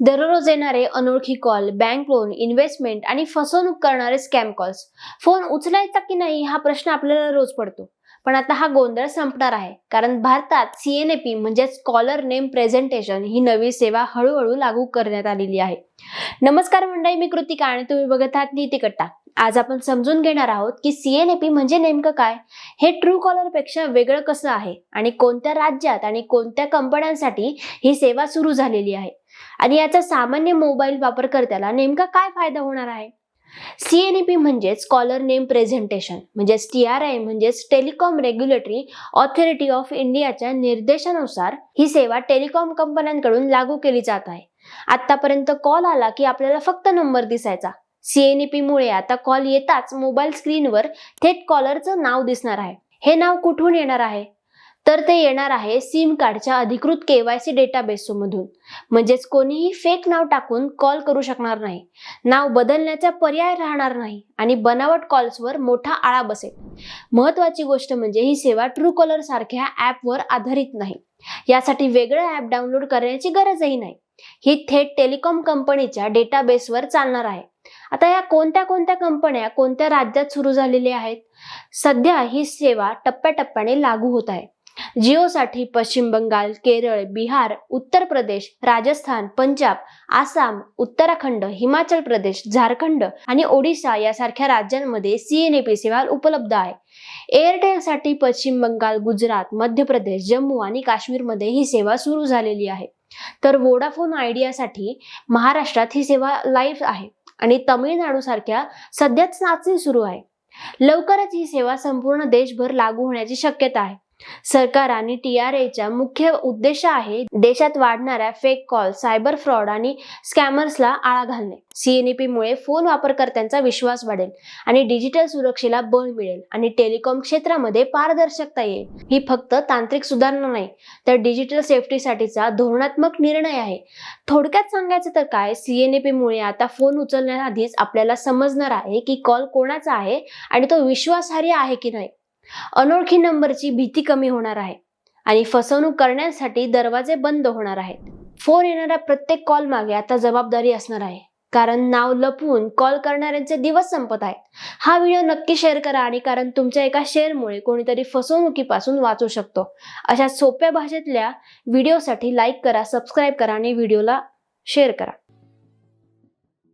दररोज येणारे अनोळखी कॉल, बँक लोन, इन्व्हेस्टमेंट आणि फसवणूक करणारे स्कॅम कॉल्स. फोन उचलायचा की नाही हा प्रश्न आपल्याला रोज पडतो. पण आता हा गोंधळ संपणार आहे, कारण भारतात CNAP म्हणजेच कॉलर नेम प्रेझेंटेशन ही नवी सेवा हळूहळू लागू करण्यात आलेली आहे. नमस्कार मंडळी, मी कृतिका आणि तुम्ही बघत आहात नीतिकट्टा. आज आपण समजून घेणार आहोत की CNAP म्हणजे नेमकं काय, हे ट्रू कॉलर पेक्षा वेगळं कसं आहे आणि कोणत्या राज्यात आणि कोणत्या कंपन्यांसाठी ही सेवा सुरू झालेली आहे आणि याचा सामान्य मोबाईल वापरकर्त्याला नेमका काय फायदा होणार आहे. CNAP म्हणजेच कॉलर नेम प्रेझेंटेशन म्हणजेच TRI म्हणजेच टेलिकॉम रेग्युलेटरी ऑथॉरिटी ऑफ इंडियाच्या निर्देशानुसार ही सेवा टेलिकॉम कंपन्यांकडून लागू केली जात आहे. आतापर्यंत कॉल आला की आपल्याला फक्त नंबर दिसायचा. CNAP मुळे आता कॉल येताच मोबाईल स्क्रीनवर थेट कॉलरचं नाव दिसणार आहे. हे नाव कुठून येणार आहे? तर ते येणार आहे सिम कार्डच्या अधिकृत KYC डेटाबेस मधून. म्हणजेच कोणीही फेक नाव टाकून कॉल करू शकणार नाही, नाव बदलण्याचा पर्याय राहणार नाही आणि बनावट कॉल्सवर मोठा आळा बसेल. महत्वाची गोष्ट म्हणजे ही सेवा ट्रू कॉलर सारख्या ॲपवर आधारित नाही. यासाठी वेगळं ॲप डाउनलोड करण्याची गरजही नाही. ही थेट टेलिकॉम कंपनीच्या डेटाबेसवर चालणार आहे. आता या कोणत्या कोणत्या कंपन्या कोणत्या राज्यात सुरू झालेल्या आहेत? सध्या ही सेवा टप्प्याटप्प्याने लागू होत आहे. जिओसाठी पश्चिम बंगाल, केरळ, बिहार, उत्तर प्रदेश, राजस्थान, पंजाब, आसाम, उत्तराखंड, हिमाचल प्रदेश, झारखंड आणि ओडिशा यासारख्या राज्यांमध्ये CNAP सेवा उपलब्ध आहे. एअरटेलसाठी पश्चिम बंगाल, गुजरात, मध्य प्रदेश, जम्मू आणि काश्मीरमध्ये ही सेवा सुरू झालेली आहे. तर वोडाफोन आयडियासाठी महाराष्ट्रात ही सेवा लाईव्ह आहे आणि तामिळनाडू सारख्या सध्याच चाचणी सुरू आहे. लवकरच ही सेवा संपूर्ण देशभर लागू होण्याची शक्यता आहे. सरकार आणि TRAचा मुख्य उद्देश आहे देशात वाढणाऱ्या फेक कॉल, सायबर फ्रॉड आणि स्कॅमर्सला आळा घालणे. CNAP मुळे फोन वापरकर्त्यांचा विश्वास वाढेल आणि डिजिटल सुरक्षेला बळ मिळेल आणि टेलिकॉम क्षेत्रामध्ये पारदर्शकता येईल. ही फक्त तांत्रिक सुधारणा नाही, तर डिजिटल सेफ्टीसाठीचा धोरणात्मक निर्णय आहे. थोडक्यात सांगायचं तर काय, CNAP मुळे आता फोन उचलण्याआधीच आपल्याला समजणार आहे की कॉल कोणाचा आहे आणि तो विश्वासार्ह आहे की नाही. अनोळखी नंबरची भीती कमी होणार आहे आणि फसवणूक करण्यासाठी दरवाजे बंद होणार आहेत. फोन येणाऱ्या प्रत्येक कॉल मागे आता जबाबदारी असणार आहे, कारण नाव लपवून कॉल करणाऱ्यांचे दिवस संपत आहेत. हा व्हिडिओ नक्की शेअर करा आणि कारण तुमच्या एका शेअरमुळे कोणीतरी फसवणुकीपासून वाचू शकतो. अशा सोप्या भाषेतल्या व्हिडिओसाठी लाईक करा, सबस्क्राईब करा आणि व्हिडिओला शेअर करा.